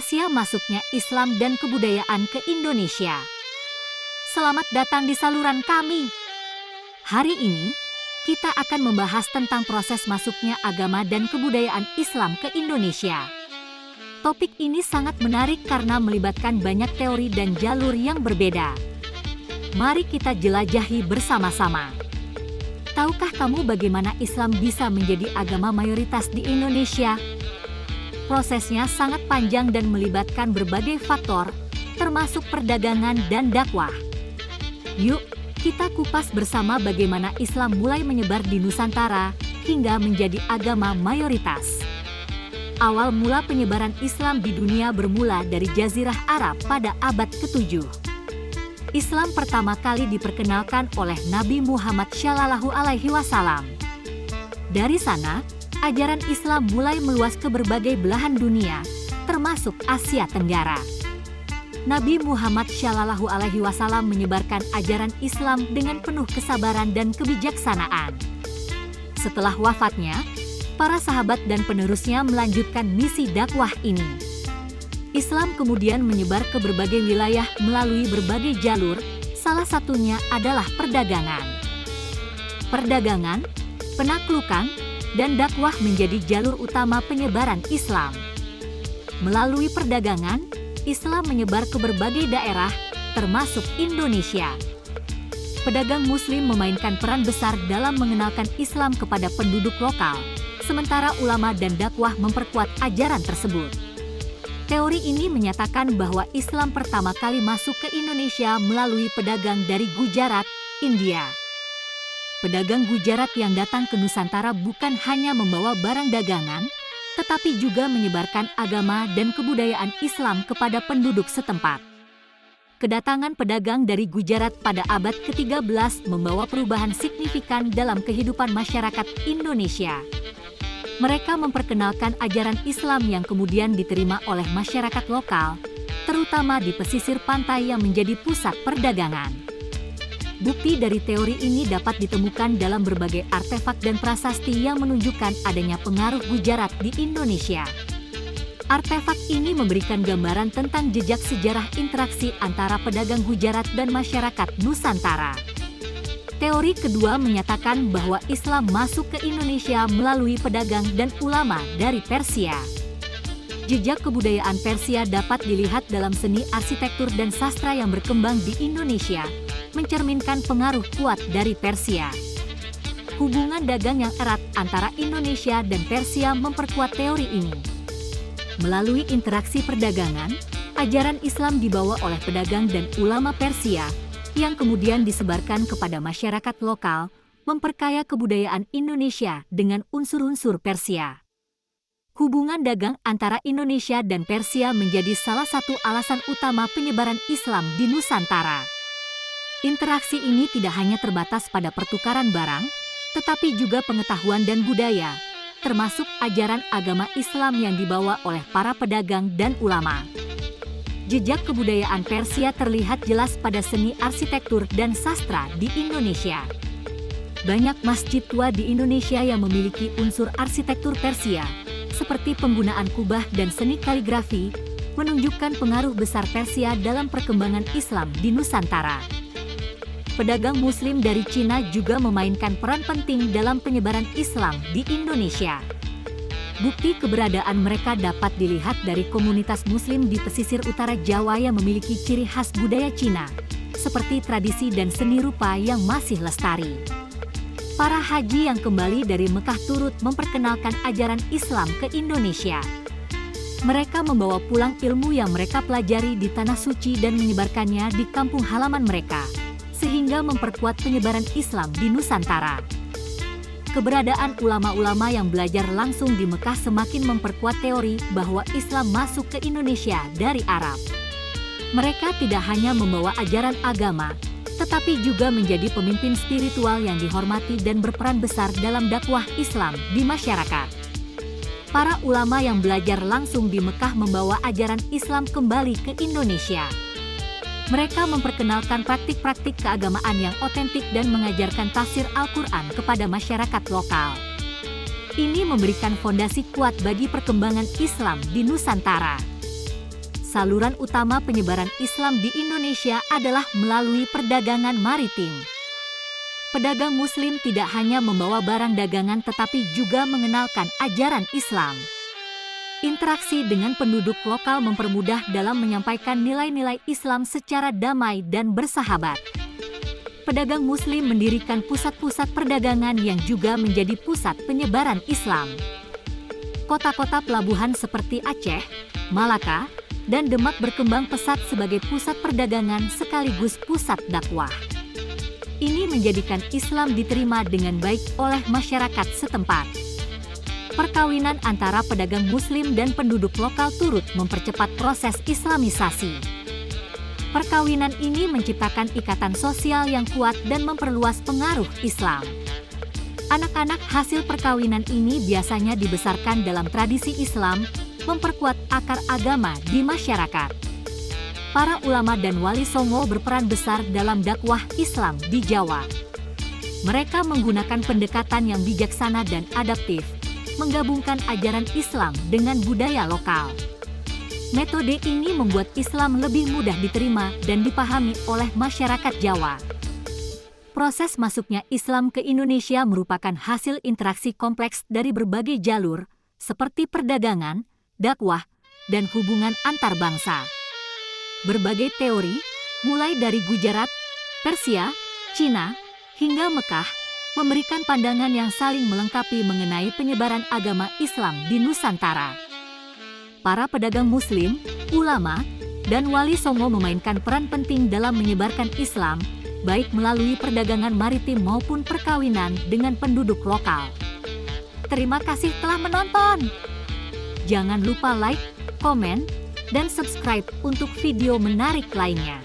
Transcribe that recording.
Rahasia masuknya Islam dan kebudayaan ke Indonesia. Selamat datang di saluran kami. Hari ini, kita akan membahas tentang proses masuknya agama dan kebudayaan Islam ke Indonesia. Topik ini sangat menarik karena melibatkan banyak teori dan jalur yang berbeda. Mari kita jelajahi bersama-sama. Tahukah kamu bagaimana Islam bisa menjadi agama mayoritas di Indonesia? Prosesnya sangat panjang dan melibatkan berbagai faktor, termasuk perdagangan dan dakwah. Yuk, kita kupas bersama bagaimana Islam mulai menyebar di Nusantara hingga menjadi agama mayoritas. Awal mula penyebaran Islam di dunia bermula dari Jazirah Arab pada abad ke-7. Islam pertama kali diperkenalkan oleh Nabi Muhammad SAW. Dari sana, ajaran Islam mulai meluas ke berbagai belahan dunia, termasuk Asia Tenggara. Nabi Muhammad SAW menyebarkan ajaran Islam dengan penuh kesabaran dan kebijaksanaan. Setelah wafatnya, para sahabat dan penerusnya melanjutkan misi dakwah ini. Islam kemudian menyebar ke berbagai wilayah melalui berbagai jalur, salah satunya adalah perdagangan. Perdagangan, penaklukan, dan dakwah menjadi jalur utama penyebaran Islam. Melalui perdagangan, Islam menyebar ke berbagai daerah, termasuk Indonesia. Pedagang Muslim memainkan peran besar dalam mengenalkan Islam kepada penduduk lokal, sementara ulama dan dakwah memperkuat ajaran tersebut. Teori ini menyatakan bahwa Islam pertama kali masuk ke Indonesia melalui pedagang dari Gujarat, India. Pedagang Gujarat yang datang ke Nusantara bukan hanya membawa barang dagangan, tetapi juga menyebarkan agama dan kebudayaan Islam kepada penduduk setempat. Kedatangan pedagang dari Gujarat pada abad ke-13 membawa perubahan signifikan dalam kehidupan masyarakat Indonesia. Mereka memperkenalkan ajaran Islam yang kemudian diterima oleh masyarakat lokal, terutama di pesisir pantai yang menjadi pusat perdagangan. Bukti dari teori ini dapat ditemukan dalam berbagai artefak dan prasasti yang menunjukkan adanya pengaruh Gujarat di Indonesia. Artefak ini memberikan gambaran tentang jejak sejarah interaksi antara pedagang Gujarat dan masyarakat Nusantara. Teori kedua menyatakan bahwa Islam masuk ke Indonesia melalui pedagang dan ulama dari Persia. Jejak kebudayaan Persia dapat dilihat dalam seni arsitektur dan sastra yang berkembang di Indonesia, mencerminkan pengaruh kuat dari Persia. Hubungan dagang yang erat antara Indonesia dan Persia memperkuat teori ini. Melalui interaksi perdagangan, ajaran Islam dibawa oleh pedagang dan ulama Persia, yang kemudian disebarkan kepada masyarakat lokal, memperkaya kebudayaan Indonesia dengan unsur-unsur Persia. Hubungan dagang antara Indonesia dan Persia menjadi salah satu alasan utama penyebaran Islam di Nusantara. Interaksi ini tidak hanya terbatas pada pertukaran barang, tetapi juga pengetahuan dan budaya, termasuk ajaran agama Islam yang dibawa oleh para pedagang dan ulama. Jejak kebudayaan Persia terlihat jelas pada seni arsitektur dan sastra di Indonesia. Banyak masjid tua di Indonesia yang memiliki unsur arsitektur Persia, seperti penggunaan kubah dan seni kaligrafi, menunjukkan pengaruh besar Persia dalam perkembangan Islam di Nusantara. Pedagang Muslim dari Cina juga memainkan peran penting dalam penyebaran Islam di Indonesia. Bukti keberadaan mereka dapat dilihat dari komunitas Muslim di pesisir utara Jawa yang memiliki ciri khas budaya Cina, seperti tradisi dan seni rupa yang masih lestari. Para haji yang kembali dari Mekah turut memperkenalkan ajaran Islam ke Indonesia. Mereka membawa pulang ilmu yang mereka pelajari di Tanah Suci dan menyebarkannya di kampung halaman mereka, sehingga memperkuat penyebaran Islam di Nusantara. Keberadaan ulama-ulama yang belajar langsung di Mekah semakin memperkuat teori bahwa Islam masuk ke Indonesia dari Arab. Mereka tidak hanya membawa ajaran agama, tetapi juga menjadi pemimpin spiritual yang dihormati dan berperan besar dalam dakwah Islam di masyarakat. Para ulama yang belajar langsung di Mekah membawa ajaran Islam kembali ke Indonesia. Mereka memperkenalkan praktik-praktik keagamaan yang otentik dan mengajarkan tafsir Al-Quran kepada masyarakat lokal. Ini memberikan fondasi kuat bagi perkembangan Islam di Nusantara. saluran utama penyebaran Islam di Indonesia adalah melalui perdagangan maritim. Pedagang Muslim tidak hanya membawa barang dagangan tetapi juga mengenalkan ajaran Islam. Interaksi dengan penduduk lokal mempermudah dalam menyampaikan nilai-nilai Islam secara damai dan bersahabat. Pedagang Muslim mendirikan pusat-pusat perdagangan yang juga menjadi pusat penyebaran Islam. Kota-kota pelabuhan seperti Aceh, Malaka, dan Demak berkembang pesat sebagai pusat perdagangan sekaligus pusat dakwah. Ini menjadikan Islam diterima dengan baik oleh masyarakat setempat. Perkawinan antara pedagang Muslim dan penduduk lokal turut mempercepat proses Islamisasi. Perkawinan ini menciptakan ikatan sosial yang kuat dan memperluas pengaruh Islam. Anak-anak hasil perkawinan ini biasanya dibesarkan dalam tradisi Islam, memperkuat akar agama di masyarakat. Para ulama dan wali songo berperan besar dalam dakwah Islam di Jawa. Mereka menggunakan pendekatan yang bijaksana dan adaptif, menggabungkan ajaran Islam dengan budaya lokal. Metode ini membuat Islam lebih mudah diterima dan dipahami oleh masyarakat Jawa. Proses masuknya Islam ke Indonesia merupakan hasil interaksi kompleks dari berbagai jalur, seperti perdagangan, dakwah, dan hubungan antar bangsa. Berbagai teori, mulai dari Gujarat, Persia, Cina, hingga Mekah, memberikan pandangan yang saling melengkapi mengenai penyebaran agama Islam di Nusantara. Para pedagang Muslim, ulama, dan wali songo memainkan peran penting dalam menyebarkan Islam, baik melalui perdagangan maritim maupun perkawinan dengan penduduk lokal. Terima kasih telah menonton. Jangan lupa like, komen, dan subscribe untuk video menarik lainnya.